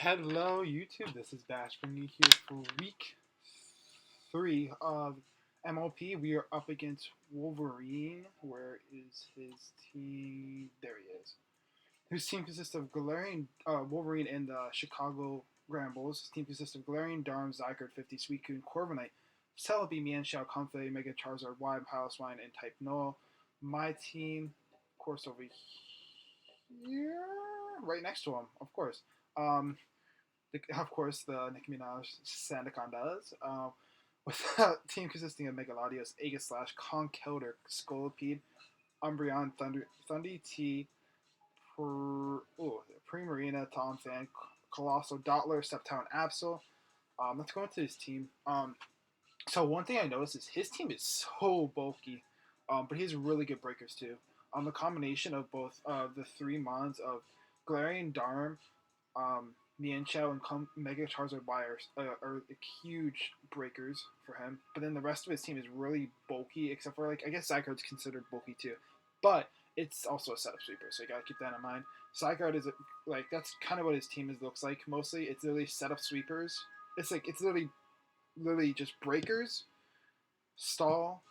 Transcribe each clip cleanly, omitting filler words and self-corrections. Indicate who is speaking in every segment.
Speaker 1: Hello, YouTube. This is Bash bringing you here for week 3 of MLP. We are up against Wolverine. Where is his team? There he is. Whose team consists of Wolverine and the Chicago Rambles. His team consists of Galarian, Darm, Zygarde, 50, Suicune, Corviknight, Celebi, Mienshao, Comfey, Mega Charizard, Y, Piloswine, and Type Null. My team, of course, over here, right next to him, of course. Of course, the Nicki Minaj Sandacondas, with a team consisting of Megalodios, Aegislash, Conkeldurr, Scolipede, Umbreon, Thundy T, Primarina, Tomfan, Colossal, Dottler, Sceptile, and Absol. Let's go into his team. So one thing I noticed is his team is so bulky, but he has really good breakers too. The combination of both the three mons of Galarian Darm, Mienshao, and Mega Charizard are huge breakers for him. But then the rest of his team is really bulky, except for, I guess Zygarde's considered bulky too. But it's also a setup sweeper, so you gotta keep that in mind. Zygarde is, that's kind of what his team looks like mostly. It's literally setup sweepers. It's literally just breakers, stall,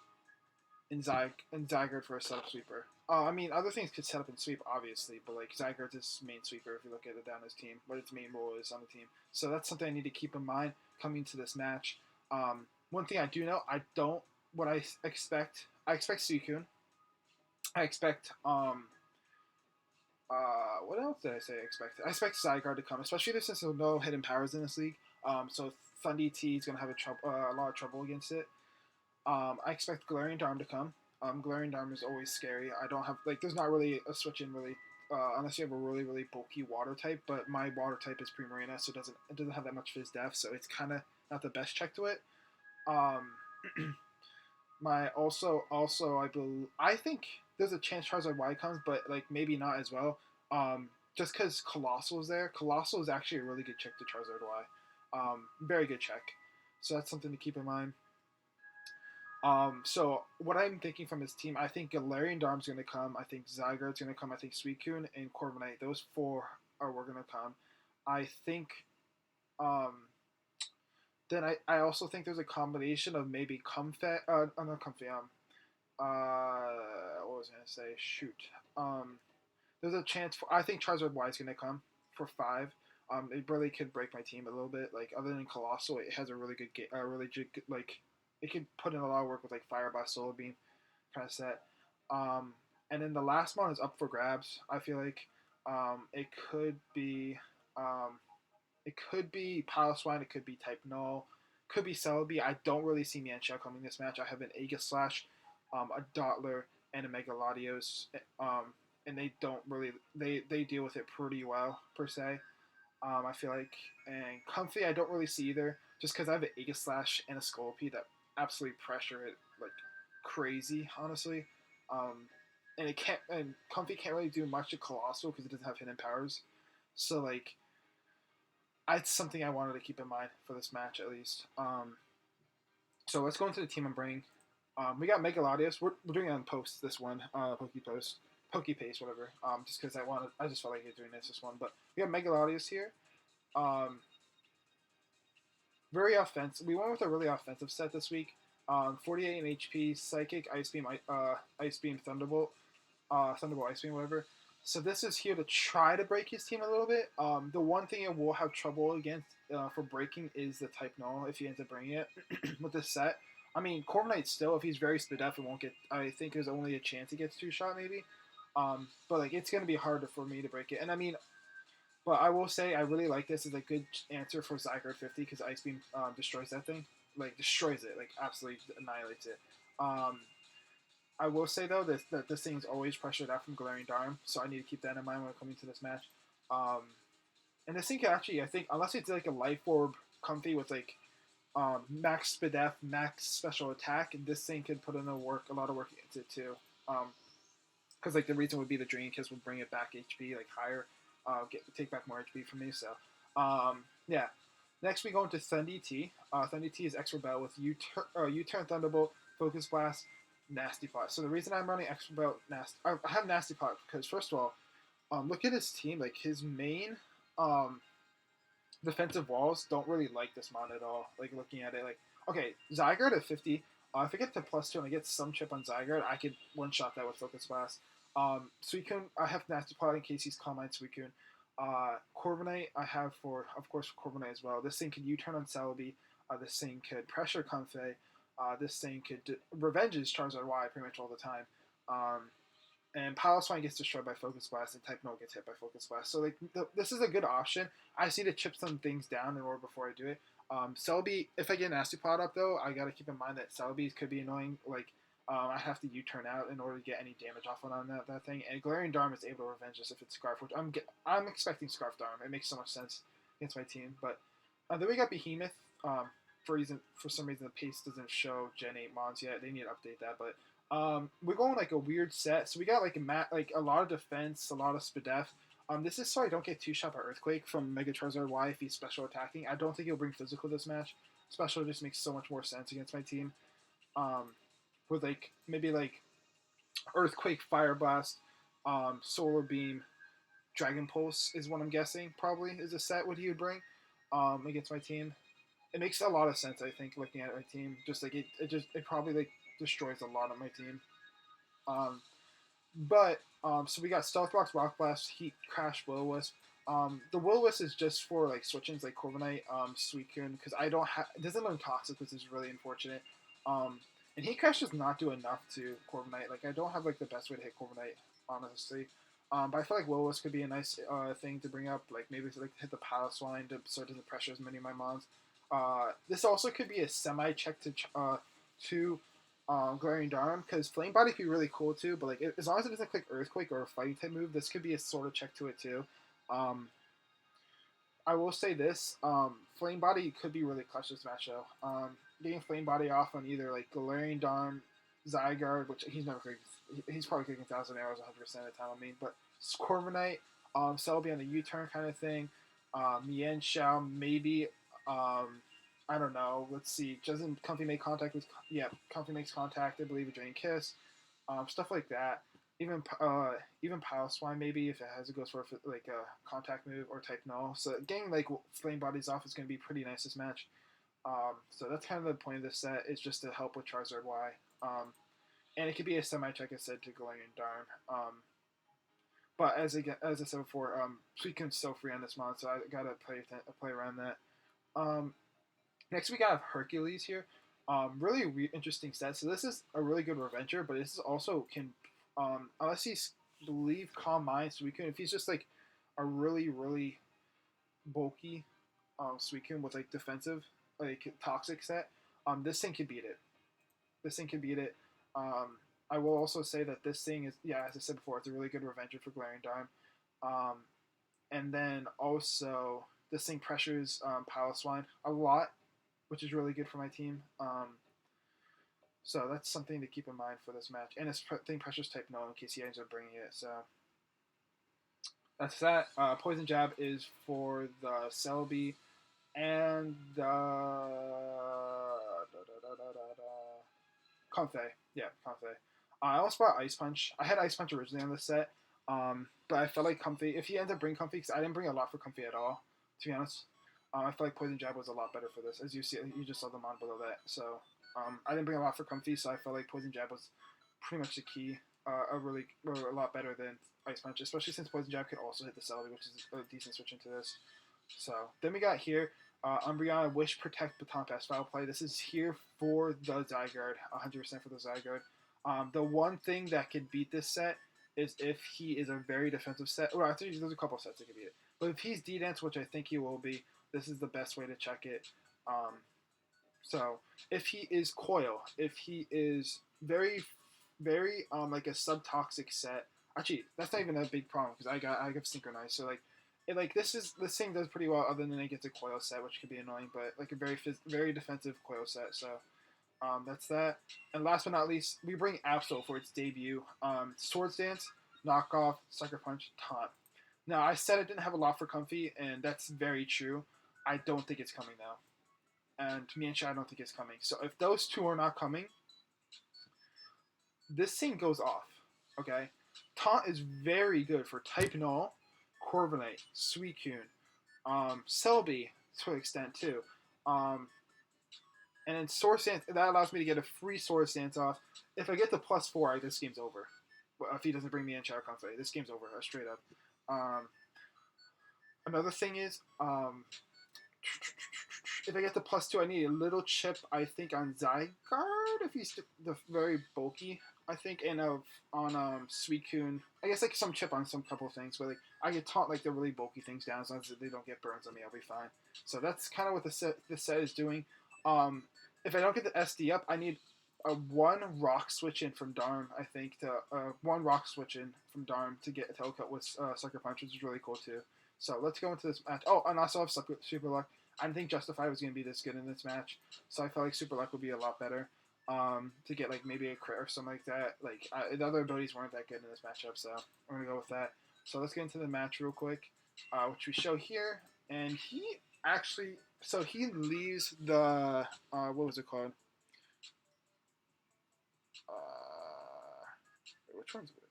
Speaker 1: and Zygarde for a setup sweeper. Other things could set up and sweep, obviously, but Zygarde's his main sweeper if you look at it down his team, what its main role is on the team. So that's something I need to keep in mind coming to this match. One thing I do know, I expect Suicune. I expect, what else did I say I expect? I expect Zygarde to come, especially since there's no hidden powers in this league. So Thundy T is going to have a lot of trouble against it. I expect Galarian Darm to come. Galarian Darm is always scary. I don't have, there's not really a switch in really, unless you have a really, really bulky water type, but my water type is Primarina, so it doesn't have that much Fizz Def, so it's kind of not the best check to it. I think there's a chance Charizard Y comes, but maybe not as well. Just because Colossal is there. Colossal is actually a really good check to Charizard Y. Very good check. So that's something to keep in mind. So what I'm thinking from his team, I think Galarian Darm's going to come. I think Zygarde's going to come. I think Suicune and Corviknight. Those four were going to come. I think. Then I also think there's a combination of maybe Comfey. Not Comfey. What was I going to say? Shoot. There's a chance I think Charizard Y is going to come for 5. It really could break my team a little bit. Other than Colossal, it has a really good it could put in a lot of work with Fire Blast, Solar Beam kind of set. And then the last one is up for grabs. I feel like it could be Piloswine, it could be Type Null, could be Celebi. I don't really see Mienshao coming this match. I have an Aegislash, a Dottler, and a Megalodios, and they don't really they deal with it pretty well per se. I feel like, and Comfey I don't really see either, just because I have an Aegislash and a Scolipede that absolutely pressure it crazy, honestly. And Comfey can't really do much to Colossal because it doesn't have hidden powers. So it's something I wanted to keep in mind for this match at least. So let's go into the team I'm bringing. We got Megalodios. We're doing it on post this one, Pokepace, whatever. Just because I just felt like doing this one. But we have Megalodios here. Very offensive. We went with a really offensive set this week. 48 in HP, Psychic, Ice Beam, Thunderbolt, Ice Beam, whatever. So this is here to try to break his team a little bit. The one thing it will have trouble against for breaking is the Type Null if he ends up bringing it with this set. Corviknight still, if he's very split up, it won't get. I think there's only a chance he gets 2-shot maybe. But it's gonna be harder for me to break it. And but I will say I really like this as a good answer for Zygarde 50 because Ice Beam destroys that thing. Destroys it. Absolutely annihilates it. I will say though that this thing's always pressured out from Galarian Darm, so I need to keep that in mind when coming to this match. And this thing can actually, I think, unless it's a Life Orb Comfey with max speed Def, max special attack, and this thing could put in a lot of work into it too. Because the reason would be the Drain Kiss would bring it back HP higher, take back more HP from me. So yeah. Next we go into Thundy T. Thundy T is Extra Bell with U-Turn Thunderbolt, Focus Blast, Nasty Pot. So the reason I'm running Extra Bell, I have Nasty Pot because first of all, look at his team. His main defensive walls, don't really like this mod at all. Like looking at it, like okay, Zygarde at 50. If I get to +2 and I get some chip on Zygarde, I could one shot that with Focus Blast. Suicune, I have Nasty Plot in case he's Calm Mind Suicune. Corviknight, I have for, of course, for Corviknight as well. This thing could U-turn on Celebi. This thing could pressure Comfey. This thing could revenges Charizard Y pretty much all the time. And Piloswine gets destroyed by Focus Blast, and Type Null gets hit by Focus Blast. So like this is a good option. I just need to chip some things down in order before I do it. Celebi, if I get Nasty Plot up though, I gotta keep in mind that Celebi could be annoying. Like I have to U-turn out in order to get any damage off on that thing. And Galarian Darm is able to revenge this if it's Scarf, which I'm expecting Scarf Darm. It makes so much sense against my team. But then we got Behemoth. For some reason the pace doesn't show Gen 8 mons yet. They need to update that, but we're going like a weird set. So we got like a lot of defense, a lot of Spadef. This is so I don't get two-shot by Earthquake from Mega Charizard Y if he's special attacking. I don't think he'll bring physical this match. Special just makes so much more sense against my team. With like maybe like Earthquake, Fire Blast, Solar Beam, Dragon Pulse is what I'm guessing probably is a set what he would bring against my team. It makes a lot of sense, I think, looking at my team. Just like it probably like destroys a lot of my team. So we got Stealth Box, Rock Blast, Heat Crash, Will-O-Wisp. The Will-O-Wisp is just for like switch-ins like Corviknight, Suicune, because I don't have it doesn't learn Toxic, which is really unfortunate. And Heat Crash does not do enough to Corviknight. Like I don't have like the best way to hit Corviknight, honestly. But I feel like Will-O-Wisp could be a nice thing to bring up, like maybe to like hit the Piloswine so it doesn't pressure as many of my mons. This also could be a semi-check to Galarian Darm, because Flame Body could be really cool too, but like as long as it doesn't click Earthquake or a fighting type move, this could be a sort of check to it too. I will say this, Flame Body could be really clutch this match though. Getting Flame Body off on either like Galarian Darm, Zygarde, which he's probably kicking 1,000 arrows 100% of the time, I mean, but Corviknight, Celebi on the U-turn kind of thing, Mien Shao, maybe, I don't know. Let's see. Doesn't Comfy make contact with? Yeah, Comfy makes contact. I believe with Drain Kiss, stuff like that. Even Piloswine maybe if it has it goes for like a contact move or type null. So getting like Flame Bodies off is going to be pretty nice this match. So that's kind of the point of this set is just to help with Charizard Y. And it could be a semi check I said to Galarian Darm. But as I said before, Suicune's so free on this mod, so I gotta play around that. Next we got Hercules here. Really interesting set. So this is a really good Revenger, but this is also can, unless he's believe Calm Mind Suicune, if he's just like a really bulky Suicune with like defensive, like toxic set, this thing could beat it. This thing could beat it. I will also say that this thing is, yeah, as I said before, it's a really good Revenger for Galarian Darm. And then also this thing pressures Piloswine a lot, which is really good for my team. So that's something to keep in mind for this match. And this thing pressures type no in case he ends up bringing it. So that's that. Poison Jab is for the Celebi and the Comfey. Yeah, Comfey. I almost brought Ice Punch. I had Ice Punch originally on this set, but I felt like Comfey, if he ends up bringing Comfey, because I didn't bring a lot for Comfey at all, to be honest. I feel like Poison Jab was a lot better for this, as you see. You just saw the mod below that. So I didn't bring a lot for Comfey, so I felt like Poison Jab was pretty much the key. A lot better than Ice Punch, especially since Poison Jab could also hit the Celebi, which is a decent switch into this. So then we got here Umbreon, Wish, Protect, Baton Pass, Foul Play. This is here for the Zygarde, 100% for the Zygarde. The one thing that could beat this set is if he is a very defensive set. Well, I think there's a couple sets that could beat it. But if he's D-Dance, which I think he will be, this is the best way to check it. So if he is Coil, if he is very like a sub-toxic set, actually that's not even a big problem because I have Synchronized. So like this thing does pretty well other than it gets a Coil set, which could be annoying, but like a very defensive Coil set. So that's that. And last but not least, we bring Absol for its debut. Swords Dance, Knockoff, Sucker Punch, Taunt. Now I said it didn't have a lot for Comfy, and that's very true. I don't think it's coming though. And Mienshao I don't think it's coming. So if those two are not coming, this thing goes off. Okay? Taunt is very good for Type Null, Corviknight, Suicune, Selby to an extent too. Um, and then Sword Stance, that allows me to get a free Sword Stance off. If I get the +4, this game's over. If he doesn't bring me in Shadow Conflict, this game's over, straight up. Another thing is, if I get the +2, I need a little chip, I think, on Zygarde, if he's the very bulky, I think, and on Suicune. I guess like some chip on some couple of things, but like I get taught like the really bulky things down as long as they don't get burns on me, I'll be fine. So that's kind of what this set is doing. If I don't get the SD up, I need a one rock switch in from Darm, I think, to one rock switch in from Darm to get a Telecut with Sucker Punch, which is really cool too. So let's go into this match. Oh, and I also have Super Luck. I didn't think Justify was going to be this good in this match, so I felt like Super Luck would be a lot better to get like maybe a crit or something like that. Like the other abilities weren't that good in this matchup, so I'm going to go with that. So let's get into the match real quick, which we show here. And he actually, so he leaves the, what was it called? Which one's which?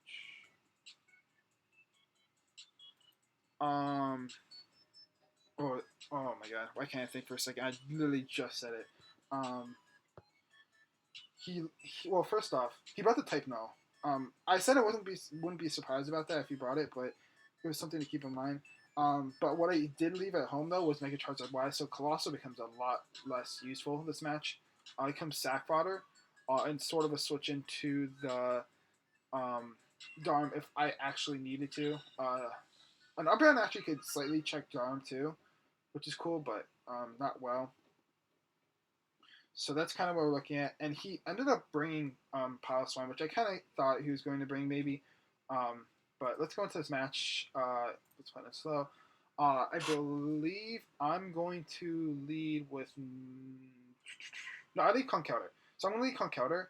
Speaker 1: Oh, oh my god, why can't I think for a second? I literally just said it. Well, first off, he brought the Type Null. I said I wouldn't be surprised about that if he brought it, but it was something to keep in mind. But what I did leave at home though was Mega Charizard Y, so Colossal becomes a lot less useful this match. It comes sack fodder, and sort of a switch into the Darm if I actually needed to. An Umbreon actually could slightly check Darm too, which is cool, but not well. So that's kind of what we're looking at. And he ended up bringing Piloswine, which I kind of thought he was going to bring maybe. But let's go into this match. Let's find it slow. I believe I'm going to lead with... No, I lead Conkeldurr. So I'm going to lead Conkeldurr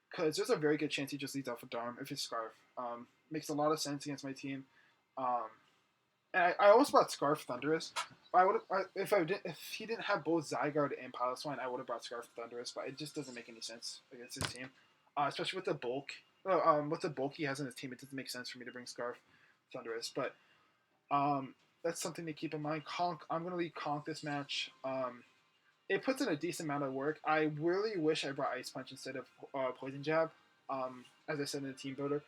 Speaker 1: because there's a very good chance he just leads off with Darm if it's Scarf. Makes a lot of sense against my team. And I almost brought Scarf Thundurus. If he didn't have both Zygarde and Piloswine, I would have brought Scarf Thundurus, but it just doesn't make any sense against his team, especially with the bulk. With the bulk he has in his team, it doesn't make sense for me to bring Scarf Thundurus. But that's something to keep in mind. Conk, I'm going to lead Conk this match. It puts in a decent amount of work. I really wish I brought Ice Punch instead of Poison Jab, as I said in the team builder.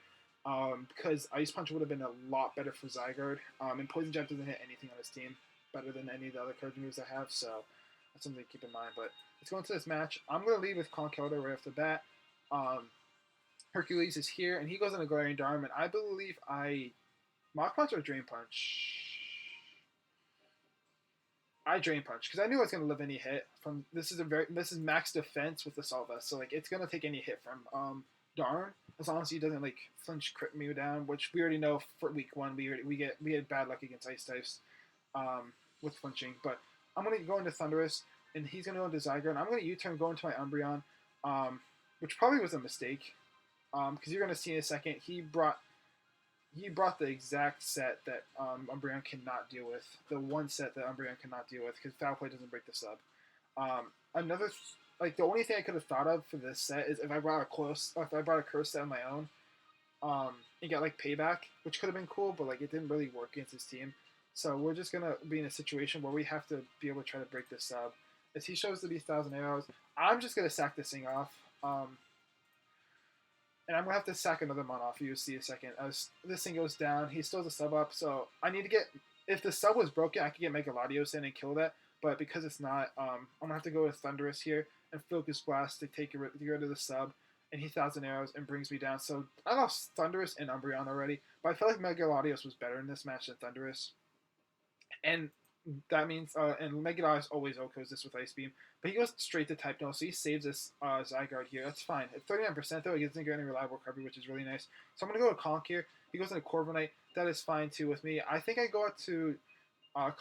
Speaker 1: Because Ice Punch would have been a lot better for Zygarde, and Poison Jab doesn't hit anything on his team better than any of the other card moves I have, so that's something to keep in mind. But let's go into this match. I'm going to lead with Conkeldurr right off the bat. Hercules is here, and he goes into Glaring Darm, and I believe I Mach Punch or Drain Punch? I Drain Punch because I knew I was going to live any hit from. This is max defense with the Assault Vest, so like it's going to take any hit from Darm as long as he doesn't like flinch crit me down, which we already know for week 1 we had bad luck against Ice types with flinching. But I'm going to go into Thundurus, and he's going to go into Zygarde, and I'm going to U-turn go into my Umbreon, which probably was a mistake because you're going to see in a second he brought the exact set that Umbreon cannot deal with. The one set that Umbreon cannot deal with because Foul Play doesn't break the sub. The only thing I could have thought of for this set is if I brought a curse set on my own, and got like payback, which could have been cool, but like it didn't really work against his team. So we're just gonna be in a situation where we have to be able to try to break this sub. If he shows to be 1,000 arrows, I'm just gonna sack this thing off. And I'm going to have to sack another mon off. You'll see a second. As this thing goes down, he still has a sub up. So I need to get... If the sub was broken, I could get Mega Latios in and kill that. But because it's not, I'm going to have to go with Thundurus here and Focus Blast to get rid of the sub. And he 1,000 arrows and brings me down. So I lost Thundurus and Umbreon already. But I felt like Mega Latios was better in this match than Thundurus. And that means... and Mega Latios always OHKOs this with Ice Beam. But he goes straight to Type Null, so he saves this Zygarde here. That's fine. At 39% though, he doesn't get any reliable recovery, which is really nice. So I'm going to go to Conk here. He goes into Corviknight. That is fine too with me. I think I go out to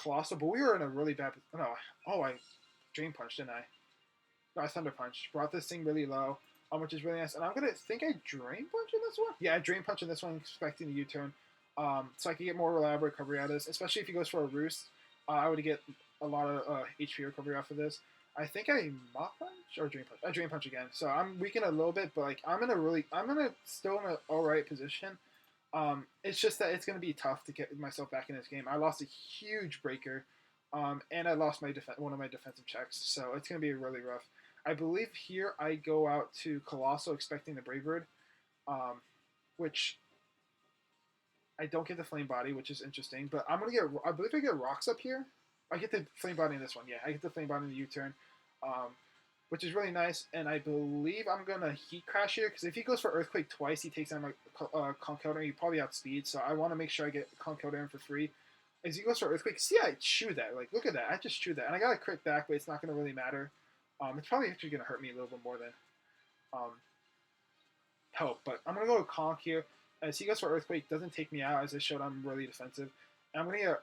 Speaker 1: Colossal, but we were in a really bad... No. Oh, I Drain Punch, didn't I? No, I Thunder Punch. Brought this thing really low, which is really nice. And I'm going to think I Drain Punch in this one? Yeah, I Drain Punch in this one, expecting a U-turn. So I can get more reliable recovery out of this, especially if he goes for a Roost. I would get a lot of HP recovery off of this. I think I Mach Punch or Drain Punch. I Drain Punch again. So I'm weakened a little bit, but like I'm still in an alright position. It's just that it's gonna be tough to get myself back in this game. I lost a huge breaker And I lost my one of my defensive checks, so it's gonna be really rough. I believe here I go out to Colossal expecting the Brave Bird, which I don't get the Flame Body, which is interesting. But I'm gonna get. I believe I get Rocks up here. I get the Flame Body in this one. Yeah, I get the Flame Body in the U-turn, which is really nice. And I believe I'm gonna Heat Crash here because if he goes for Earthquake twice, he takes down my Conkeldurr. He probably outspeed, so I want to make sure I get Conkeldurr in for free. As he goes for Earthquake, see, I chew that. Like, look at that. I just chew that, and I got a crit back, but it's not gonna really matter. It's probably actually gonna hurt me a little bit more than um, help. But I'm gonna go with Conk here. As he goes for Earthquake, doesn't take me out. As I showed, I'm really defensive. And I'm gonna get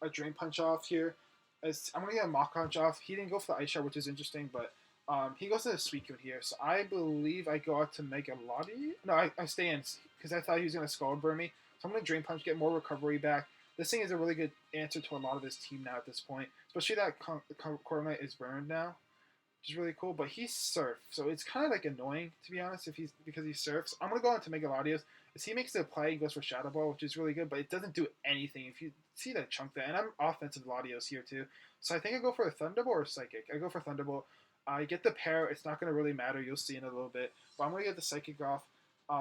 Speaker 1: a Drain Punch off here. As I'm gonna get a Mach Punch off. He didn't go for the Ice Shot, which is interesting, but he goes to the Suicune here. So I believe I go out to Mega Lottie. No, I stay in because I thought he was gonna Scald Burn me. So I'm gonna Drain Punch, get more recovery back. This thing is a really good answer to a lot of his team now at this point, especially that Corviknight is burned now, which is really cool. But he's Surf, so it's kind of like annoying to be honest because he surfs. I'm gonna go into Mega Latios. As he makes the play, he goes for Shadow Ball, which is really good, but it doesn't do anything. If you see that chunk there, and I'm offensive Latios here too, so I think I go for a Thunderbolt or Psychic. I go for Thunderbolt. I get the pair. It's not gonna really matter. You'll see in a little bit, but I'm gonna get the Psychic off.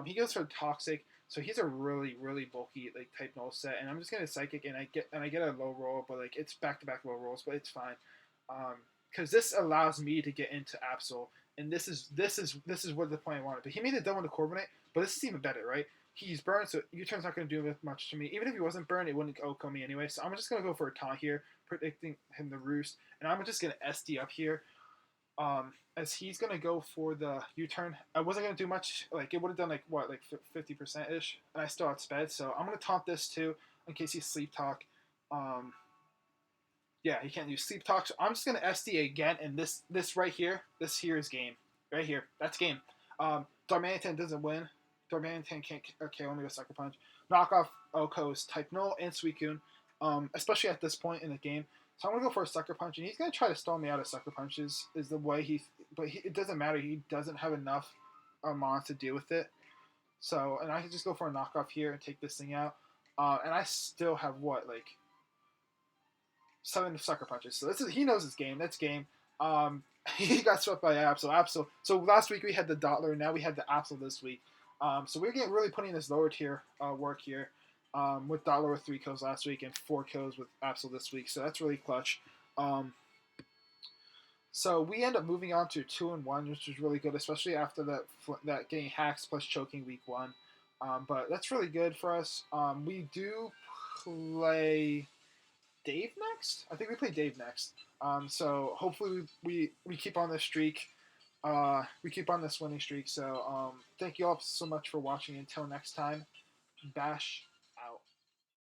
Speaker 1: He goes for Toxic. So he's a really, really bulky like type null set, and I'm just gonna Psychic, and I get a low roll, but like it's back-to-back low rolls, but it's fine, because this allows me to get into Absol, and this is what the point I wanted. But he made it double into Corviknight, but this is even better, right? He's burned, so U-turn's not gonna do much to me. Even if he wasn't burned, it wouldn't OHKO me anyway. So I'm just gonna go for a taunt here, predicting him to roost, and I'm just gonna SD up here. As he's gonna go for the U-turn. I wasn't gonna do much. Like it would have done like what, like 50% ish, and I still outsped. So I'm gonna taunt this too in case he Sleep Talk. Yeah, he can't use Sleep Talk. So I'm just gonna SD again, and this right here, this here is game. Right here, that's game. Darmanitan doesn't win. Darmanitan can't only go Sucker Punch. Knock off OHKO's Type Null and Suicune, especially at this point in the game. So I'm gonna go for a Sucker Punch, and he's gonna try to stall me out of Sucker Punches. Is the way it doesn't matter. He doesn't have enough Mon to deal with it. So, and I can just go for a knockoff here and take this thing out. And I still have what, like 7 Sucker Punches. So he knows his game. That's game. He got swept by Absol. So last week we had the Dottler, and now we had the Absol this week. So we're really putting this lower tier work here. With Dottler with 3 kills last week and 4 kills with Absol this week, so that's really clutch. So we end up moving on to 2-1, which is really good, especially after that getting hacks plus choking week 1. But that's really good for us. We do play Dave next. I think we play Dave next. So hopefully we keep on this streak. We keep on this winning streak. So thank you all so much for watching. Until next time, Bash.